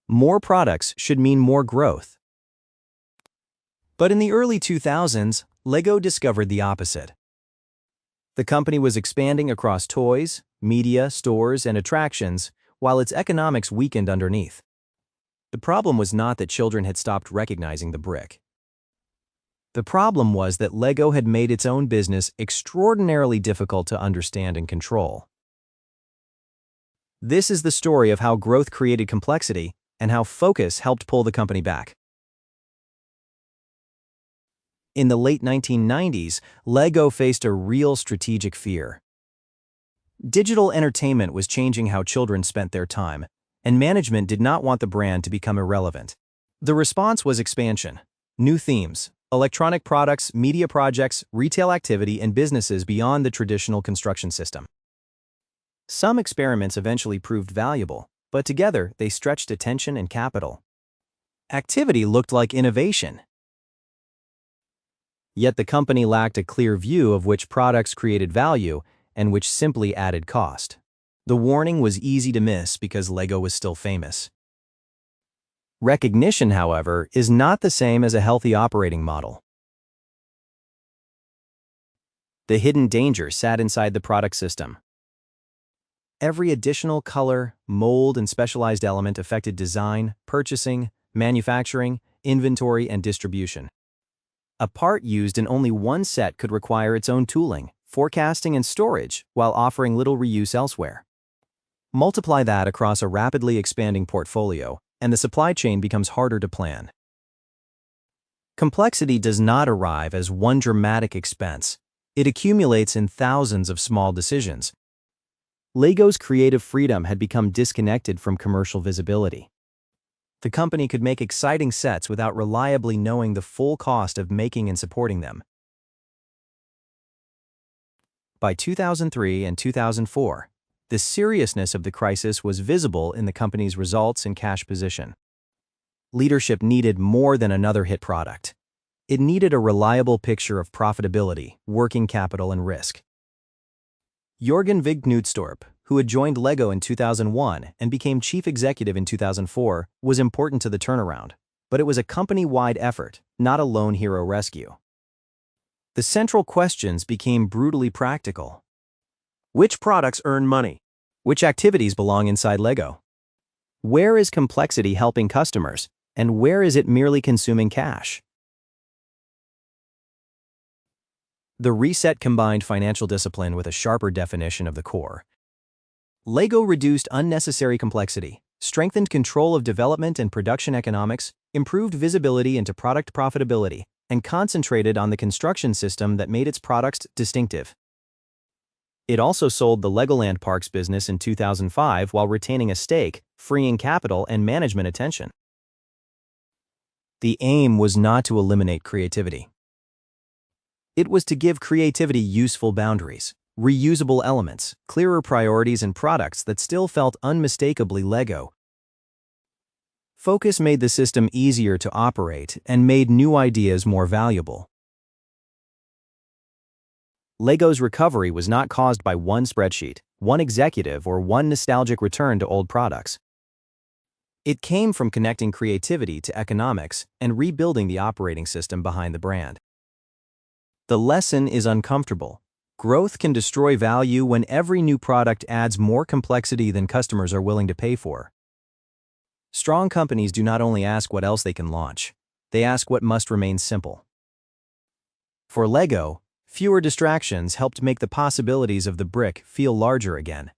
More products should mean more growth. But in the early 2000s, Lego discovered the opposite. The company was expanding across toys, media, stores, and attractions, while its economics weakened underneath. The problem was not that children had stopped recognizing the brick. The problem was that Lego had made its own business extraordinarily difficult to understand and control. This is the story of how growth created complexity and how focus helped pull the company back. In the late 1990s, Lego faced a real strategic fear. Digital entertainment was changing how children spent their time, and management did not want the brand to become irrelevant. The response was expansion. New themes, electronic products, media projects, retail activity, and businesses beyond the traditional construction system. Some experiments eventually proved valuable, but together they stretched attention and capital. Activity looked like innovation. Yet the company lacked a clear view of which products created value and which simply added cost. The warning was easy to miss because Lego was still famous. Recognition, however, is not the same as a healthy operating model. The hidden danger sat inside the product system. Every additional color, mold, and specialized element affected design, purchasing, manufacturing, inventory, and distribution. A part used in only one set could require its own tooling, forecasting, and storage, while offering little reuse elsewhere. Multiply that across a rapidly expanding portfolio, and the supply chain becomes harder to plan. Complexity does not arrive as one dramatic expense. It accumulates in thousands of small decisions. Lego's creative freedom had become disconnected from commercial visibility. The company could make exciting sets without reliably knowing the full cost of making and supporting them. By 2003 and 2004, the seriousness of the crisis was visible in the company's results and cash position. Leadership needed more than another hit product. It needed a reliable picture of profitability, working capital, and risk. Jørgen Vig Knudstorp, who had joined Lego in 2001 and became chief executive in 2004, was important to the turnaround, but it was a company-wide effort, not a lone hero rescue. The central questions became brutally practical. Which products earn money? Which activities belong inside Lego? Where is complexity helping customers, and where is it merely consuming cash? The reset combined financial discipline with a sharper definition of the core. Lego reduced unnecessary complexity, strengthened control of development and production economics, improved visibility into product profitability, and concentrated on the construction system that made its products distinctive. It also sold the Legoland Parks business in 2005 while retaining a stake, freeing capital and management attention. The aim was not to eliminate creativity. It was to give creativity useful boundaries, reusable elements, clearer priorities, and products that still felt unmistakably Lego. Focus made the system easier to operate and made new ideas more valuable. Lego's recovery was not caused by one spreadsheet, one executive, or one nostalgic return to old products. It came from connecting creativity to economics and rebuilding the operating system behind the brand. The lesson is uncomfortable. Growth can destroy value when every new product adds more complexity than customers are willing to pay for. Strong companies do not only ask what else they can launch, they ask what must remain simple. For Lego, fewer distractions helped make the possibilities of the brick feel larger again.